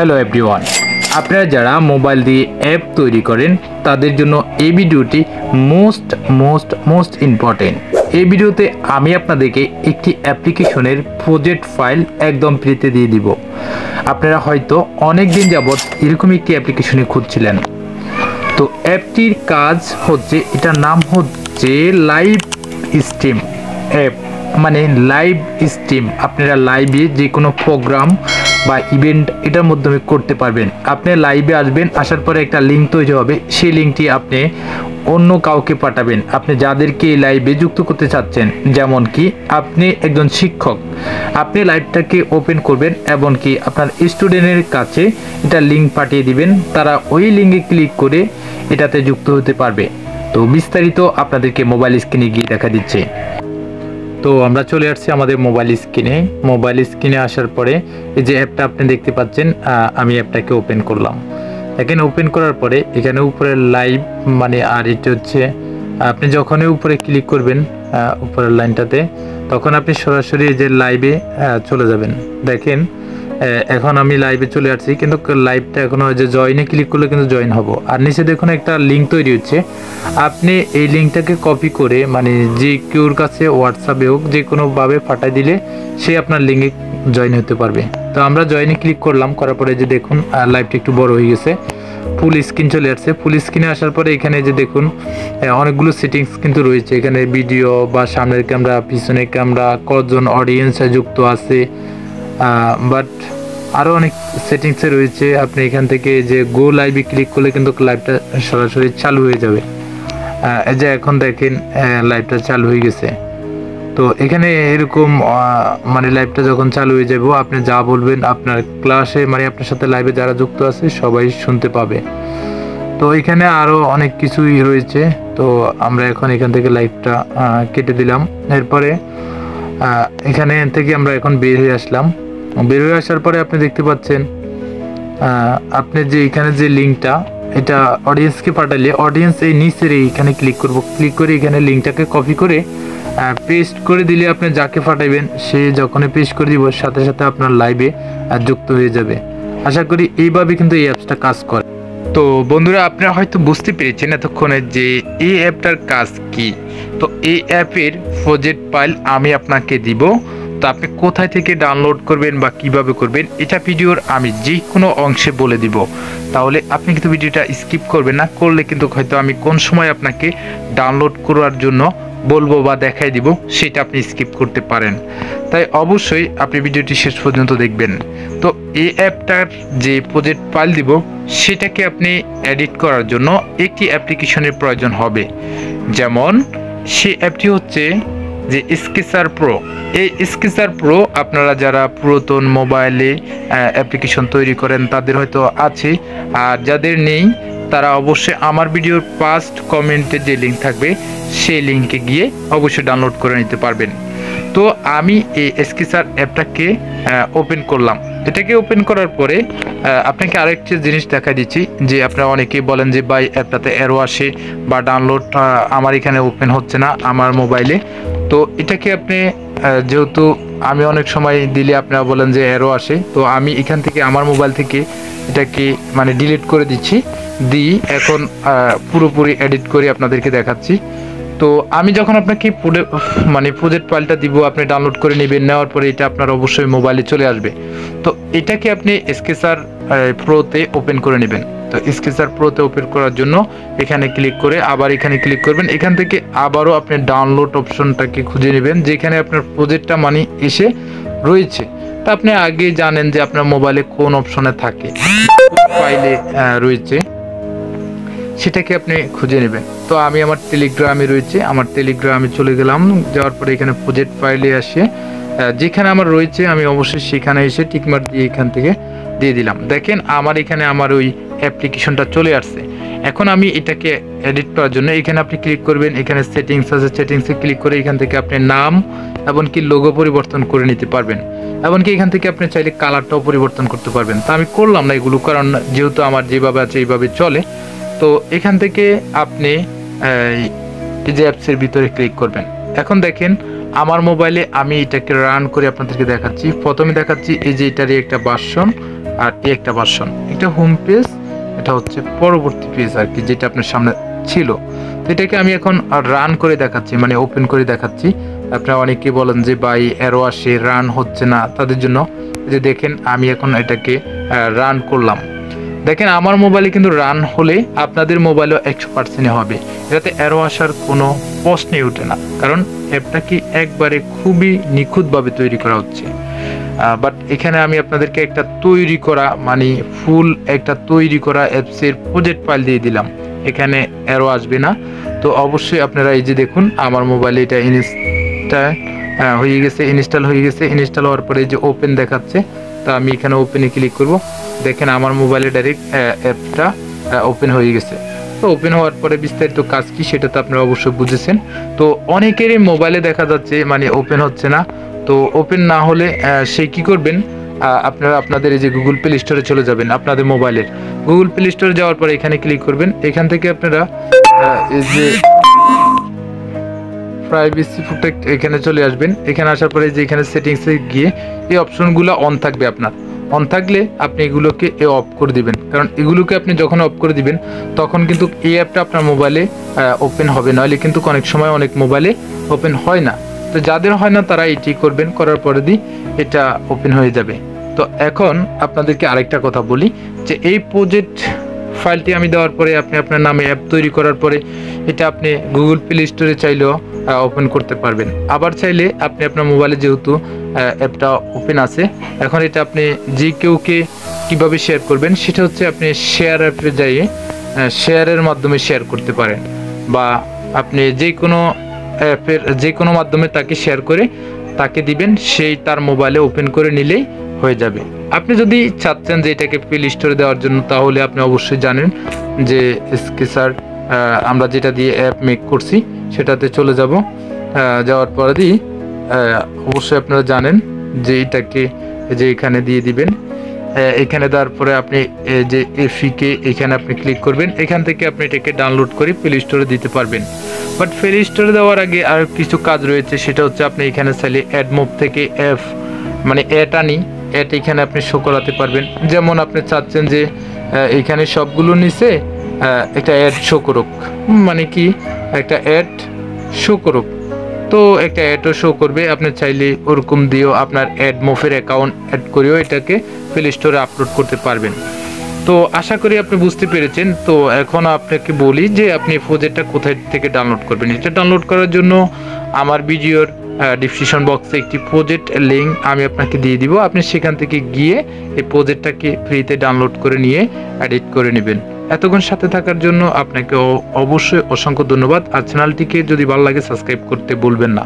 Hello everyone, আপনারা যারা mobile দিয়ে অ্যাপ তৈরি করেন তাদের জন্য এই ভিডিওটি মোস্ট ইম্পর্টেন্ট। এই ভিডিওতে আমি আপনাদেরকে একটি অ্যাপ্লিকেশনের প্রজেক্ট ফাইল একদম ফ্রিতে দিয়ে দিব। আপনারা হয়তো অনেক দিন যাবত এরকম একটি অ্যাপ্লিকেশনে খুঁজছিলেন। তো অ্যাপটির কাজ হচ্ছে, এটার নাম হচ্ছে লাইভ স্ট্রিম অ্যাপ, মানে লাইভ স্ট্রিম। আপনারা লাইভে যে কোনো প্রোগ্রাম বা ইভেন্ট এটার মাধ্যমে করতে পারবেন। আপনি লাইভে আসবেন, আসার পরে একটা লিঙ্ক তৈরি হবে, সেই লিঙ্কটি আপনি অন্য কাউকে পাঠাবেন, আপনি যাদেরকে এই লাইভে যুক্ত করতে চাচ্ছেন। যেমন কি আপনি একজন শিক্ষক, আপনি লাইভটাকে ওপেন করবেন, এমনকি আপনার স্টুডেন্টের কাছে এটা লিঙ্ক পাঠিয়ে দিবেন, তারা ওই লিঙ্কে ক্লিক করে এটাতে যুক্ত হতে পারবে। তো বিস্তারিত আপনাদেরকে মোবাইল স্ক্রিনে গিয়ে দেখা দিচ্ছে। তো আমরা চলে আসছি আমাদের মোবাইল স্ক্রিনে আসার পরে এই যে অ্যাপটা আপনি দেখতে পাচ্ছেন, আমি অ্যাপটাকে ওপেন করলাম। এখানে ওপেন করার পরে এখানে উপরে লাইভ, মানে আর এটা হচ্ছে আপনি যখনই উপরে ক্লিক করবেন উপরের লাইনটাতে, তখন আপনি সরাসরি যে লাইভে চলে যাবেন। দেখেন এখন আমি লাইভে চলে আসছি, কিন্তু লাইভটা এখনো যে জয়েনে ক্লিক করলে কিন্তু জয়েন হব। আর নিচে দেখুন একটা লিঙ্ক তৈরি হচ্ছে, আপনি এই লিঙ্কটাকে কপি করে মানে যে কেউর কাছে হোয়াটসঅ্যাপে হোক যে কোনোভাবে পাঠিয়ে দিলে সে আপনার লিঙ্কে জয়েন হতে পারবে। তো আমরা জয়েনে ক্লিক করলাম, করার পরে যে দেখুন লাইভটা একটু বড় হয়ে গেছে, ফুল স্ক্রিন চলে আসছে। ফুল স্ক্রিনে আসার পরে এখানে যে দেখুন অনেকগুলো সেটিংস কিন্তু রয়েছে। এখানে ভিডিও বা সামনের ক্যামেরা, পিছনের ক্যামেরা, কতজন অডিয়েন্স যুক্ত আছে, বাট আরও অনেক সেটিংসে রয়েছে। আপনি এখান থেকে যে গো লাইভে ক্লিক করলে কিন্তু লাইভটা সরাসরি চালু হয়ে যাবে। এই যে এখন দেখেন লাইভটা চালু হয়ে গেছে। তো এখানে এরকম মানে লাইভটা যখন চালু হয়ে যাবে, আপনি যা বলবেন আপনার ক্লাসে, মানে আপনার সাথে লাইভে যারা যুক্ত আছে সবাই শুনতে পাবে। তো এখানে আরও অনেক কিছুই রয়েছে। তো আমরা এখন এখান থেকে লাইভটা কেটে দিলাম। এরপরে এখানে থেকে আমরা এখন বের হয়ে আসলাম। বের হয়ে আসার পরে আপনি দেখতে পাচ্ছেন আপনি যে এখানে যে লিঙ্কটা, এটা অডিয়েন্সকে পাঠালে অডিয়েন্স এই নিচের এইখানে ক্লিক করব, ক্লিক করে এখানে লিঙ্কটাকে কপি করে পেস্ট করে দিলে আপনি যাকে পাঠাবেন সে যখনই পেস্ট করে দিব সাথে সাথে আপনার লাইভে যুক্ত হয়ে যাবে। আশা করি এইভাবে কিন্তু এই অ্যাপসটা কাজ করে। তো বন্ধুরা, আপনারা হয়তো বুঝতে পেরেছেন এতক্ষণে যে এই অ্যাপটার কাজ কি। তো এই অ্যাপের প্রজেক্ট ফাইল আমি আপনাকে দিব। তো আপনি কোথায় থেকে ডাউনলোড করবেন বা কিভাবে করবেন এটা ভিডিওর আমি যে কোনো অংশে বলে দিব। তাহলে আপনি কিন্তু ভিডিওটা স্কিপ করবেন না, করলে কিন্তু হয়তো আমি কোন সময় আপনাকে ডাউনলোড করার জন্য বলবো বা দেখাই দিব সেটা আপনি স্কিপ করতে পারেন। তাই অবশ্যই আপনি ভিডিওটি শেষ পর্যন্ত দেখবেন। তো এই অ্যাপটার যে প্রজেক্ট ফাইল দিব সেটাকে আপনি এডিট করার জন্য একটি অ্যাপ্লিকেশনের প্রয়োজন হবে। যেমন সেই অ্যাপটি হচ্ছে যে স্কেচার প্রো। এই স্কেচার প্রো আপনারা যারা পুরাতন মোবাইলে অ্যাপ্লিকেশন তৈরি করেন তাদের হয়তো আছে, আর যাদের নেই তারা অবশ্যই আমার ভিডিওর ফার্স্ট কমেন্টে যে লিঙ্ক থাকবে সেই লিঙ্কে গিয়ে অবশ্যই ডাউনলোড করে নিতে পারবেন। তো আমি এই স্কেচার অ্যাপটাকে ওপেন করলাম। এটাকে ওপেন করার পরে আপনাকে আরেকটি জিনিস দেখা দিচ্ছি, যে আপনারা অনেকেই বলেন যে ভাই অ্যাপটাতে এরো আসে বা ডাউনলোড আমার এখানে ওপেন হচ্ছে না আমার মোবাইলে। তো এটাকে আপনি যেহেতু আমি অনেক সময় দিলে আপনারা বলেন যে এরো আসে, তো আমি এখান থেকে আমার মোবাইল থেকে এটাকে মানে ডিলিট করে দিচ্ছি, এখন পুরোপুরি এডিট করে আপনাদেরকে দেখাচ্ছি। তো আমি যখন আপনাকে মানে প্রজেক্ট ফাইলটা দিব, আপনি ডাউনলোড করে নেবেন, নেওয়ার পরে এটা আপনার অবশ্যই মোবাইলে চলে আসবে। তো এটাকে আপনি স্কেচার প্রোতে ওপেন করে নেবেন। তো স্কেচার প্রোতে ওপেন করার জন্য এখানে ক্লিক করে আবার এখানে ক্লিক করবেন। এখান থেকে আবারও আপনি ডাউনলোড অপশনটাকে খুঁজে নেবেন, যেখানে আপনার প্রজেক্টটা মানে এসে রয়েছে। তা আপনি আগে জানেন যে আপনার মোবাইলে কোন অপশনে থাকে, ফাইলে রয়েছে, সেটাকে আপনি খুঁজে নেবেন। তো আমি আমার টেলিগ্রামে রয়েছে, আমার টেলিগ্রামে চলে গেলাম। যাওয়ার পরে এখানে প্রজেক্ট ফাইলে আসে যেখানে আমার রয়েছে, আমি অবশ্যই সেখানে এসে টিকমার্ক দিয়ে এখান থেকে দিয়ে দিলাম। দেখেন আমার এখানে আমার ওই অ্যাপ্লিকেশনটা চলে আসছে। এখন আমি এটাকে এডিট করার জন্য এখানে আপনি ক্লিক করবেন, এখানে সেটিংস আছে, সেটিংসে ক্লিক করে এখান থেকে আপনি নাম এমনকি লোগো পরিবর্তন করে নিতে পারবেন। এমনকি এখান থেকে আপনি চাইলে কালারটাও পরিবর্তন করতে পারবেন। তা আমি করলাম না এগুলো, কারণ যেহেতু আমার যেভাবে আছে এইভাবে চলে। তো এখান থেকে আপনি এই যে অ্যাপসের ভিতরে ক্লিক করবেন। এখন দেখেন আমার মোবাইলে আমি এটাকে রান করে আপনাদেরকে দেখাচ্ছি। প্রথমে দেখাচ্ছি এই যে এটারই একটা ভার্সন আর এই একটা ভার্সন। এটা হোম পেজ, এটা হচ্ছে পরবর্তী পেজ আর কি, যেটা আপনার সামনে ছিল। তো এটাকে আমি এখন রান করে দেখাচ্ছি, মানে ওপেন করে দেখাচ্ছি। আপনারা অনেকেই বলেন যে ভাই এরো আসে, রান হচ্ছে না, তাদের জন্য যে দেখেন আমি এখন এটাকে রান করলাম। দেখেন আমার মোবাইলে কিন্তু রান হলে আপনাদের মোবাইলও 100% হবে, এটাতে এরো আসার কোনো প্রশ্নই ওঠে না, কারণ অ্যাপটা কি একবারে খুবই নিখুঁতভাবে তৈরি করা হচ্ছে। বাট এখানে আমি আপনাদেরকে একটা তৈরি করা, মানে ফুল একটা তৈরি করা অ্যাপসের প্রজেক্ট ফাইল দিয়ে দিলাম, এখানে এরো আসবে না। তো অবশ্যই আপনারা এই যে দেখুন আমার মোবাইলে এটা হয়ে গেছে, ইনস্টল হয়ে গেছে। ইনস্টল হওয়ার পরে যে ওপেন দেখাচ্ছে, তো আমি এখানে ওপেনে ক্লিক করব। দেখেন আমার মোবাইলে ডাইরেক্ট অ্যাপটা ওপেন হয়ে গেছে। তো ওপেন হওয়ার পরে বিস্তারিত কাজ কি সেটা তো আপনারা অবশ্যই বুঝেছেন। তো অনেকেরই মোবাইলে দেখা যাচ্ছে মানে ওপেন হচ্ছে না। তো ওপেন না হলে সে কি করবেন, আপনারা আপনাদের এই যে গুগল প্লে স্টোরে চলে যাবেন, আপনাদের মোবাইলের গুগল প্লে স্টোরে যাওয়ার পরে এখানে ক্লিক করবেন। এখান থেকে আপনারা এই যে প্রাইভেসি প্রোটেক্ট এখানে চলে আসবেন। এখানে আসার পরে যে এখানে সেটিংসে গিয়ে এই অপশনগুলো অন থাকবে, আপনার অন থাকলে আপনি এগুলোকে অফ করে দিবেন, কারণ এগুলোকে আপনি যখন অফ করে দিবেন তখন কিন্তু এই অ্যাপটা আপনার মোবাইলে ওপেন হবে, নইলে কিন্তু অনেক সময় অনেক মোবাইলে ওপেন হয় না। তো যাদের হয় না তারা এটি করবেন, করার পরে দিয়ে এটা ওপেন হয়ে যাবে। তো এখন আপনাদেরকে আরেকটা কথা বলি যে এই প্রজেক্ট ফাইলটি আমি দেওয়ার পরে আপনি আপনার নামে অ্যাপ তৈরি করার পরে এটা আপনি গুগল প্লে স্টোরে চাইলেও ওপেন করতে পারবেন। আবার চাইলে আপনি আপনার মোবাইলে যেহেতু অ্যাপটা ওপেন আছে, এখন এটা আপনি যে কেউকে কিভাবে শেয়ার করবেন সেটা হচ্ছে আপনি শেয়ার অ্যাপে যাইয়ে শেয়ারের মাধ্যমে শেয়ার করতে পারেন, বা আপনি যে কোনো অ্যাপের যে কোনো মাধ্যমে তাকে শেয়ার করে তাকে দিবেন, সেই তার মোবাইলে ওপেন করে নিলেই হয়ে যাবে। আপনি যদি চাচ্ছেন যে এটাকে প্লে স্টোরে দেওয়ার জন্য, তাহলে আপনি অবশ্যই জানেন যে স্কেচার আমরা যেটা দিয়ে অ্যাপ মেক করছি সেটাতে চলে যাব। যাওয়ার পরে দিয়ে অবশ্যই আপনারা জানেন যে এটাকে যে এখানে দিয়ে দিবেন। এখানে দেওয়ার পরে আপনি যে এফিকে এখানে আপনি ক্লিক করবেন। এখান থেকে আপনি এটাকে ডাউনলোড করে প্লে স্টোরে দিতে পারবেন। বাট প্লে স্টোরে দেওয়ার আগে আর কিছু কাজ রয়েছে, সেটা হচ্ছে আপনি এখানে চাইলে অ্যাড মুভ থেকে অ্যাপ মানে অ্যাড আনি, অ্যাড এখানে আপনি শো করাতে পারবেন। যেমন আপনি চাচ্ছেন যে এখানে সবগুলো নিচে একটা অ্যাড শো করুক, মানে কি একটা অ্যাড শো করুক, তো একটা অ্যাডও শো করবে। আপনি চাইলে ওরকম দিয়েও আপনার অ্যাড মুভের অ্যাকাউন্ট অ্যাড করেও এটাকে প্লে স্টোরে আপলোড করতে পারবেন। তো আশা করি আপনি বুঝতে পেরেছেন। তো এখন আপনাকে বলি যে আপনি প্রজেক্টটা কোথায় থেকে ডাউনলোড করবেন। এটা ডাউনলোড করার জন্য আমার ভিডিওর ডিসক্রিপশন বক্সে একটি প্রজেক্ট লিঙ্ক আমি আপনাকে দিয়ে দিব, আপনি সেখান থেকে গিয়ে এই প্রজেক্টটাকে ফ্রিতে ডাউনলোড করে নিয়ে এডিট করে নেবেন। এতক্ষণ সাথে থাকার জন্য আপনাকে অবশ্যই অসংখ্য ধন্যবাদ। আর চ্যানেলটিকে যদি ভালো লাগে সাবস্ক্রাইব করতে ভুলবেন না।